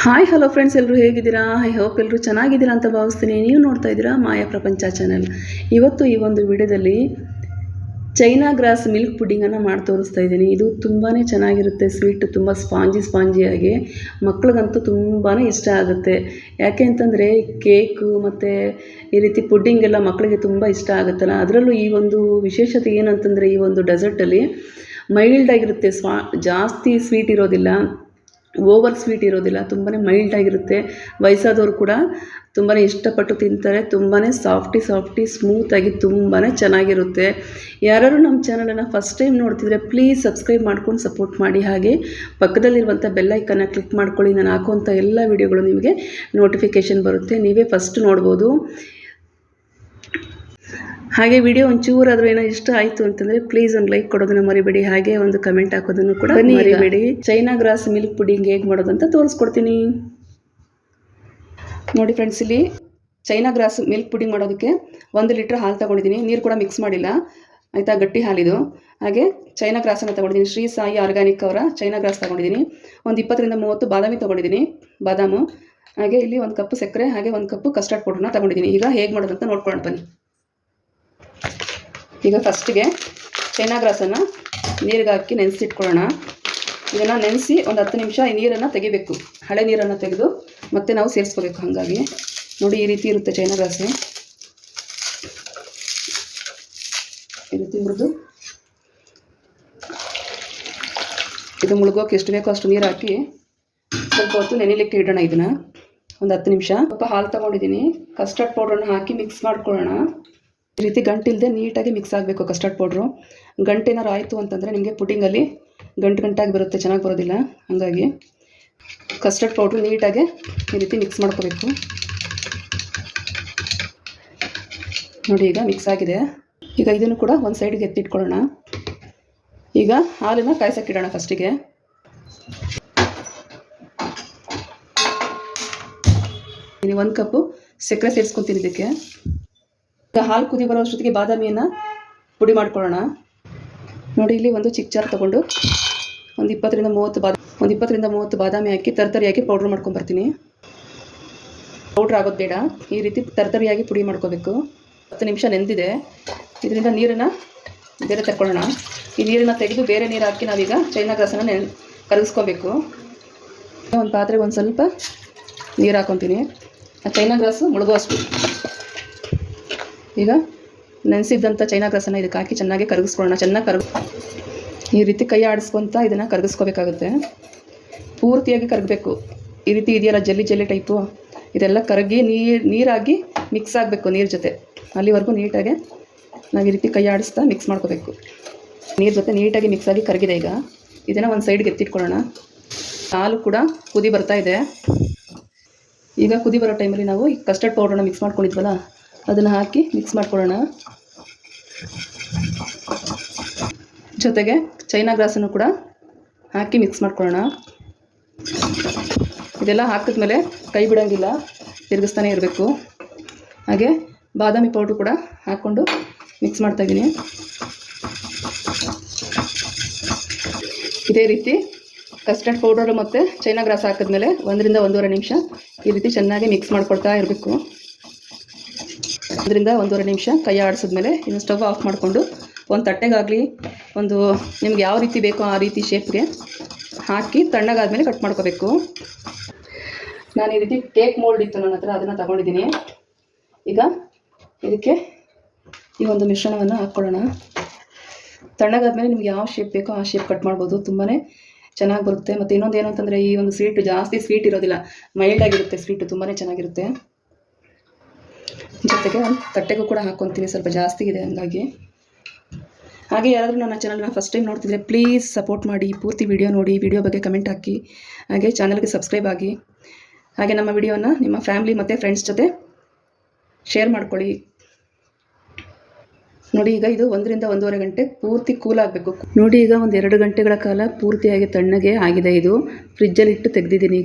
Hi hello friends, ಎಲ್ಲರೂ ಹೇಗಿದ್ದೀರಾ? I hope ಎಲ್ಲರೂ ಚೆನ್ನಾಗಿದ್ದೀರಾ ಅಂತ ಭಾವಿಸ್ತೀನಿ. ನೀವು ನೋಡ್ತಾ ಇದ್ದೀರಾ ಮಾಯಾ ಪ್ರಪಂಚ ಚಾನಲ್. ಇವತ್ತು ಈ ಒಂದು ವಿಡಿಯೋದಲ್ಲಿ ಚೈನಾ ಗ್ರಾಸ್ ಮಿಲ್ಕ್ ಪುಡ್ಡಿಂಗನ್ನು ಮಾಡಿ ತೋರಿಸ್ತಾ ಇದ್ದೀನಿ. ಇದು ತುಂಬಾ ಚೆನ್ನಾಗಿರುತ್ತೆ. ಸ್ವೀಟ್ ತುಂಬ ಸ್ಪಾಂಜಿಯಾಗಿ ಮಕ್ಳಿಗಂತೂ ತುಂಬಾ ಇಷ್ಟ ಆಗುತ್ತೆ. ಯಾಕೆ ಅಂತಂದರೆ ಕೇಕು ಮತ್ತು ಈ ರೀತಿ ಪುಡ್ಡಿಂಗ್ ಎಲ್ಲ ಮಕ್ಕಳಿಗೆ ತುಂಬ ಇಷ್ಟ ಆಗುತ್ತಲ್ಲ. ಅದರಲ್ಲೂ ಈ ಒಂದು ವಿಶೇಷತೆ ಏನಂತಂದರೆ ಈ ಒಂದು ಡೆಸರ್ಟಲ್ಲಿ ಮೈಲ್ಡಾಗಿರುತ್ತೆ. ಜಾಸ್ತಿ ಸ್ವೀಟ್ ಇರೋದಿಲ್ಲ, ಓವರ್ ಸ್ವೀಟ್ ಇರೋದಿಲ್ಲ, ತುಂಬಾ ಮೈಲ್ಡಾಗಿರುತ್ತೆ. ವಯಸ್ಸಾದವರು ಕೂಡ ತುಂಬಾ ಇಷ್ಟಪಟ್ಟು ತಿಂತಾರೆ. ತುಂಬಾ ಸಾಫ್ಟಿ ಸ್ಮೂತಾಗಿ ತುಂಬಾ ಚೆನ್ನಾಗಿರುತ್ತೆ. ಯಾರು ನಮ್ಮ ಚಾನಲನ್ನು ಫಸ್ಟ್ ಟೈಮ್ ನೋಡ್ತಿದ್ರೆ ಪ್ಲೀಸ್ ಸಬ್ಸ್ಕ್ರೈಬ್ ಮಾಡ್ಕೊಂಡು ಸಪೋರ್ಟ್ ಮಾಡಿ. ಹಾಗೆ ಪಕ್ಕದಲ್ಲಿರುವಂಥ ಬೆಲ್ ಐಕನ್ನ ಕ್ಲಿಕ್ ಮಾಡ್ಕೊಳ್ಳಿ. ನಾನು ಹಾಕುವಂಥ ಎಲ್ಲ ವಿಡಿಯೋಗಳು ನಿಮಗೆ ನೋಟಿಫಿಕೇಷನ್ ಬರುತ್ತೆ, ನೀವೇ ಫಸ್ಟ್ ನೋಡ್ಬೋದು. ಹಾಗೆ ವಿಡಿಯೋ ಒಂಚೂರಾದರೂ ಏನೋ ಇಷ್ಟ ಆಯಿತು ಅಂತಂದರೆ ಪ್ಲೀಸ್ ಒಂದು ಲೈಕ್ ಕೊಡೋದನ್ನು ಮರಿಬೇಡಿ. ಹಾಗೆ ಒಂದು ಕಮೆಂಟ್ ಹಾಕೋದನ್ನು ಕೂಡ ಮರಿಬೇಡಿ. ಚೈನಾ ಗ್ರಾಸ್ ಮಿಲ್ಕ್ ಪುಡ್ಡಿಂಗ್ ಹೇಗೆ ಮಾಡೋದು ಅಂತ ತೋರಿಸ್ಕೊಡ್ತೀನಿ ನೋಡಿ ಫ್ರೆಂಡ್ಸ್. ಇಲ್ಲಿ ಚೈನಾ ಗ್ರಾಸ್ ಮಿಲ್ಕ್ ಪುಡ್ಡಿಂಗ್ ಮಾಡೋದಕ್ಕೆ 1 ಲೀಟ್ರ್ ಹಾಲು ತೊಗೊಂಡಿದ್ದೀನಿ. ನೀರು ಕೂಡ ಮಿಕ್ಸ್ ಮಾಡಿಲ್ಲ ಆಯಿತಾ, ಗಟ್ಟಿ ಹಾಲಿದು. ಹಾಗೆ ಚೈನಾ ಗ್ರಾಸನ್ನು ತೊಗೊಂಡಿದ್ದೀನಿ. ಶ್ರೀ ಸಾಯಿ ಆರ್ಗ್ಯಾನಿಕ್ ಅವರ ಚೈನಾ ಗ್ರಾಸ್ ತೊಗೊಂಡಿದ್ದೀನಿ. ಒಂದು 20 ರಿಂದ 30 ಬಾದಾಮಿ ತೊಗೊಂಡಿದ್ದೀನಿ, ಬಾದಾಮು. ಹಾಗೆ ಇಲ್ಲಿ 1 ಕಪ್ ಸಕ್ಕರೆ, ಹಾಗೆ 1 ಕಪ್ ಕಸ್ಟರ್ಡ್ ಪೌಡ್ರನ್ನ ತೊಗೊಂಡಿದ್ದೀನಿ. ಈಗ ಹೇಗೆ ಮಾಡೋದಂತ ನೋಡ್ಕೊಂಡು ಬನ್ನಿ. ಈಗ ಫಸ್ಟಿಗೆ ಚೈನಾ ಗ್ರಾಸನ್ನು ನೀರಿಗೆ ಹಾಕಿ ನೆನೆಸಿಟ್ಕೊಳ್ಳೋಣ. ಇದನ್ನು ನೆನೆಸಿ ಒಂದು 10 ನಿಮಿಷ ಈ ನೀರನ್ನು ತೆಗಿಬೇಕು. ಹಳೆ ನೀರನ್ನು ತೆಗೆದು ಮತ್ತೆ ನಾವು ಸೇರಿಸ್ಕೋಬೇಕು. ಹಾಗಾಗಿ ನೋಡಿ, ಈ ರೀತಿ ಇರುತ್ತೆ ಚೈನಾ ಗ್ರಾಸು. ಈ ರೀತಿ ಮುರಿದು ಇದು ಮುಳುಗೋಕೆ ಎಷ್ಟು ಬೇಕೋ ಅಷ್ಟು ನೀರು ಹಾಕಿ ಸ್ವಲ್ಪ ಹೊತ್ತು ನೆನೆಯಲಿಕ್ಕೆ ಇಡೋಣ. ಇದನ್ನು ಒಂದು 10 ನಿಮಿಷ. ಸ್ವಲ್ಪ ಹಾಲು ತೊಗೊಂಡಿದ್ದೀನಿ. ಕಸ್ಟರ್ಡ್ ಪೌಡ್ರನ್ನು ಹಾಕಿ ಮಿಕ್ಸ್ ಮಾಡ್ಕೊಳ್ಳೋಣ. ಈ ರೀತಿ ಗಂಟಿಲ್ಲದೆ ನೀಟಾಗಿ ಮಿಕ್ಸ್ ಆಗಬೇಕು ಕಸ್ಟರ್ಡ್ ಪೌಡ್ರು. ಗಂಟೇನಾರು ಆಯಿತು ಅಂತಂದರೆ ನಿಮಗೆ ಪುಡ್ಡಿಂಗಲ್ಲಿ ಗಂಟಾಗಿ ಬರುತ್ತೆ, ಚೆನ್ನಾಗಿ ಬರೋದಿಲ್ಲ. ಹಾಗಾಗಿ ಕಸ್ಟರ್ಡ್ ಪೌಡ್ರು ನೀಟಾಗಿ ಈ ರೀತಿ ಮಿಕ್ಸ್ ಮಾಡ್ಕೋಬೇಕು. ನೋಡಿ, ಈಗ ಮಿಕ್ಸ್ ಆಗಿದೆ. ಈಗ ಇದನ್ನು ಕೂಡ ಒಂದು ಸೈಡ್ಗೆ ಎತ್ತಿಟ್ಕೊಳ್ಳೋಣ. ಈಗ ಹಾಲನ್ನು ಕಾಯ್ಸೋಕ್ಕಿಡೋಣ. ಫಸ್ಟಿಗೆ ಇಲ್ಲಿ 1 ಕಪ್ಪು ಸಕ್ಕರೆ ಸೇರಿಸ್ಕೊತೀನಿ. ಇದಕ್ಕೆ ಹಾಲು ಕುದಿ ಬರೋ ಅಷ್ಟೊತ್ತಿಗೆ ಬಾದಾಮಿಯನ್ನು ಪುಡಿ ಮಾಡ್ಕೊಳ್ಳೋಣ. ನೋಡಿ, ಇಲ್ಲಿ ಒಂದು ಚಿಕ್ಕ ಜಾರ್ ತೊಗೊಂಡು ಒಂದು 20 ರಿಂದ 30 ಬಾದಾಮಿ ಹಾಕಿ ತರ್ತರಿಯಾಗಿ ಪೌಡ್ರ್ ಮಾಡ್ಕೊಂಬರ್ತೀನಿ. ಪೌಡ್ರ್ ಆಗೋದು ಬೇಡ, ಈ ರೀತಿ ತರ್ತರಿಯಾಗಿ ಪುಡಿ ಮಾಡ್ಕೋಬೇಕು. 10 ನಿಮಿಷ ನೆಂದಿದೆ. ಇದರಿಂದ ನೀರನ್ನು ಬೇರೆ ತಗೊಳ್ಳೋಣ. ಈ ನೀರನ್ನು ತೆಗೆದು ಬೇರೆ ನೀರು ಹಾಕಿ ನಾವೀಗ ಚೈನಾ ಗ್ರಾಸನ್ನು ಕರಗಿಸ್ಕೋಬೇಕು. ಒಂದು ಪಾತ್ರೆಗೆ ಒಂದು ಸ್ವಲ್ಪ ನೀರು ಹಾಕೊತೀನಿ. ಆ ಚೈನಾ ಗ್ರಾಸು ಮುಳುಗುವಷ್ಟು. ಈಗ ನೆನೆಸಿದ್ದಂಥ ಚೈನಾ ಗ್ರಾಸನ್ನು ಇದಕ್ಕೆ ಹಾಕಿ ಚೆನ್ನಾಗಿ ಕರಗಿಸ್ಕೊಳ್ಳೋಣ. ಚೆನ್ನಾಗಿ ಈ ರೀತಿ ಕೈ ಆಡಿಸ್ಕೊತ ಇದನ್ನು ಕರಗಿಸ್ಕೋಬೇಕಾಗುತ್ತೆ. ಪೂರ್ತಿಯಾಗಿ ಕರಗಬೇಕು. ಈ ರೀತಿ ಇದೆಯಲ್ಲ ಜಲ್ಲಿ ಟೈಪು, ಇದೆಲ್ಲ ಕರಗಿ ನೀರಾಗಿ ಮಿಕ್ಸ್ ಆಗಬೇಕು ನೀರು ಜೊತೆ. ಅಲ್ಲಿವರೆಗೂ ನೀಟಾಗಿ ನಾವು ಈ ರೀತಿ ಕೈ ಆಡಿಸ್ತಾ ಮಿಕ್ಸ್ ಮಾಡ್ಕೋಬೇಕು. ನೀರು ಜೊತೆ ನೀಟಾಗಿ ಮಿಕ್ಸ್ ಆಗಿ ಕರಗಿದೆ. ಈಗ ಇದನ್ನು ಒಂದು ಸೈಡ್ಗೆ ಎತ್ತಿಟ್ಕೊಳ್ಳೋಣ. ಹಾಲು ಕೂಡ ಕುದಿ ಬರ್ತಾ ಇದೆ. ಈಗ ಕುದಿ ಬರೋ ಟೈಮಲ್ಲಿ ನಾವು ಈ ಕಸ್ಟರ್ಡ್ ಪೌಡ್ರನ್ನ ಮಿಕ್ಸ್ ಮಾಡ್ಕೊಂಡಿದ್ವಲ್ಲ, ಅದನ್ನು ಹಾಕಿ ಮಿಕ್ಸ್ ಮಾಡ್ಕೊಳ್ಳೋಣ. ಜೊತೆಗೆ ಚೈನಾ ಗ್ರಾಸನ್ನು ಕೂಡ ಹಾಕಿ ಮಿಕ್ಸ್ ಮಾಡ್ಕೊಳ್ಳೋಣ. ಇದೆಲ್ಲ ಹಾಕಿದ್ಮೇಲೆ ಕೈ ಬಿಡೋಂಗಿಲ್ಲ, ತಿರುಗಿಸ್ತಾನೆ ಇರಬೇಕು. ಹಾಗೆ ಬಾದಾಮಿ ಪೌಡ್ರು ಕೂಡ ಹಾಕ್ಕೊಂಡು ಮಿಕ್ಸ್ ಮಾಡ್ತಾಯಿದ್ದೀನಿ. ಇದೇ ರೀತಿ ಕಸ್ಟರ್ಡ್ ಪೌಡರು ಮತ್ತು ಚೈನಾ ಗ್ರಾಸ್ ಹಾಕಿದ್ಮೇಲೆ 1 ರಿಂದ 1.5 ನಿಮಿಷ ಈ ರೀತಿ ಚೆನ್ನಾಗಿ ಮಿಕ್ಸ್ ಮಾಡ್ಕೊಳ್ತಾ ಇರಬೇಕು. 1 ರಿಂದ 1.5 ನಿಮಿಷ ಕೈ ಆಡಿಸಿದ್ಮೇಲೆ ಇನ್ನು ಸ್ಟವ್ ಆಫ್ ಮಾಡಿಕೊಂಡು ಒಂದು ತಟ್ಟೆಗಾಗಲಿ, ಒಂದು ನಿಮ್ಗೆ ಯಾವ ರೀತಿ ಬೇಕೋ ಆ ರೀತಿ ಶೇಪ್ಗೆ ಹಾಕಿ ತಣ್ಣಗಾದ್ಮೇಲೆ ಕಟ್ ಮಾಡ್ಕೋಬೇಕು. ನಾನು ಈ ರೀತಿ ಕೇಕ್ ಮೋಲ್ಡ್ ಇತ್ತು ನನ್ನ ಹತ್ರ, ಅದನ್ನು ತಗೊಂಡಿದ್ದೀನಿ. ಈಗ ಇದಕ್ಕೆ ಈ ಒಂದು ಮಿಶ್ರಣವನ್ನು ಹಾಕ್ಕೊಳ್ಳೋಣ. ತಣ್ಣಗಾದ್ಮೇಲೆ ನಿಮ್ಗೆ ಯಾವ ಶೇಪ್ ಬೇಕೋ ಆ ಶೇಪ್ ಕಟ್ ಮಾಡ್ಬೋದು. ತುಂಬಾ ಚೆನ್ನಾಗಿ ಬರುತ್ತೆ. ಮತ್ತು ಇನ್ನೊಂದು ಏನು ಅಂತಂದರೆ ಈ ಒಂದು ಸ್ವೀಟ್ ಜಾಸ್ತಿ ಸ್ವೀಟ್ ಇರೋದಿಲ್ಲ, ಮೈಲ್ಡಾಗಿರುತ್ತೆ ಸ್ವೀಟು, ತುಂಬಾ ಚೆನ್ನಾಗಿರುತ್ತೆ. ಜೊತೆಗೆ ಒಂದು ತಟ್ಟೆಗೂ ಕೂಡ ಹಾಕ್ಕೊತೀನಿ, ಸ್ವಲ್ಪ ಜಾಸ್ತಿ ಇದೆ ಹಾಗಾಗಿ. ಹಾಗೆ ಯಾರಾದರೂ ನನ್ನ ಚಾನಲ್ನ ಫಸ್ಟ್ ಟೈಮ್ ನೋಡ್ತಿದ್ರೆ ಪ್ಲೀಸ್ ಸಪೋರ್ಟ್ ಮಾಡಿ, ಪೂರ್ತಿ ವಿಡಿಯೋ ನೋಡಿ, ವಿಡಿಯೋ ಬಗ್ಗೆ ಕಮೆಂಟ್ ಹಾಕಿ, ಹಾಗೆ ಚಾನಲ್ಗೆ ಸಬ್ಸ್ಕ್ರೈಬ್ ಆಗಿ. ಹಾಗೆ ನಮ್ಮ ವಿಡಿಯೋನ ನಿಮ್ಮ ಫ್ಯಾಮಿಲಿ ಮತ್ತು ಫ್ರೆಂಡ್ಸ್ ಜೊತೆ ಶೇರ್ ಮಾಡ್ಕೊಳ್ಳಿ. ನೋಡಿ, ಈಗ ಇದು 1 ರಿಂದ 1.5 ಗಂಟೆ ಪೂರ್ತಿ ಕೂಲ್ ಆಗಬೇಕು. ನೋಡಿ, ಈಗ ಒಂದು 2 ಗಂಟೆಗಳ ಕಾಲ ಪೂರ್ತಿಯಾಗಿ ತಣ್ಣಗೆ ಆಗಿದೆ. ಇದು ಫ್ರಿಜ್ಜಲ್ಲಿ ಇಟ್ಟು ತೆಗೆದಿದ್ದೀನಿ.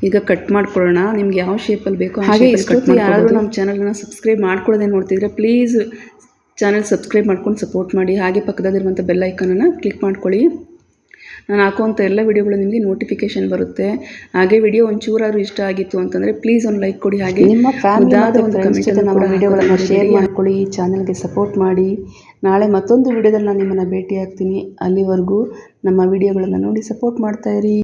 ಈಗ ಕಟ್ ಮಾಡ್ಕೊಳ್ಳೋಣ. ನಿಮ್ಗೆ ಯಾವ ಶೇಪಲ್ಲಿ ಬೇಕೋ ಹಾಗೆ ಇಷ್ಟು. ಯಾರಾದರೂ ನಮ್ಮ ಚಾನಲ್ನ ಸಬ್ಸ್ಕ್ರೈಬ್ ಮಾಡ್ಕೊಳ್ಳೋದೇ ನೋಡ್ತಿದ್ರೆ ಪ್ಲೀಸ್ ಚಾನಲ್ ಸಬ್ಸ್ಕ್ರೈಬ್ ಮಾಡ್ಕೊಂಡು ಸಪೋರ್ಟ್ ಮಾಡಿ. ಹಾಗೆ ಪಕ್ಕದಲ್ಲಿರುವಂಥ ಬೆಲ್ ಐಕನನ್ನು ಕ್ಲಿಕ್ ಮಾಡ್ಕೊಳ್ಳಿ. ನಾನು ಹಾಕುವಂಥ ಎಲ್ಲ ವಿಡಿಯೋಗಳು ನಿಮಗೆ ನೋಟಿಫಿಕೇಶನ್ ಬರುತ್ತೆ. ಹಾಗೆ ವಿಡಿಯೋ ಒಂಚೂರಾದ್ರು ಇಷ್ಟ ಆಗಿತ್ತು ಅಂತಂದರೆ ಪ್ಲೀಸ್ ಒಂದು ಲೈಕ್ ಕೊಡಿ. ಹಾಗೆ ನಿಮ್ಮ ಫ್ಯಾಮಿಲಿ ಒಂದು ಕಮೆಂಟ್ ನಮ್ಮ ವಿಡಿಯೋಗಳನ್ನು ಶೇರ್ ಮಾಡ್ಕೊಳ್ಳಿ, ಚಾನಲ್ಗೆ ಸಪೋರ್ಟ್ ಮಾಡಿ. ನಾಳೆ ಮತ್ತೊಂದು ವಿಡಿಯೋದಲ್ಲಿ ನಾನು ನಿಮ್ಮನ್ನು ಭೇಟಿ ಆಗ್ತೀನಿ. ಅಲ್ಲಿವರೆಗೂ ನಮ್ಮ ವಿಡಿಯೋಗಳನ್ನು ನೋಡಿ ಸಪೋರ್ಟ್ ಮಾಡ್ತಾಯಿರಿ.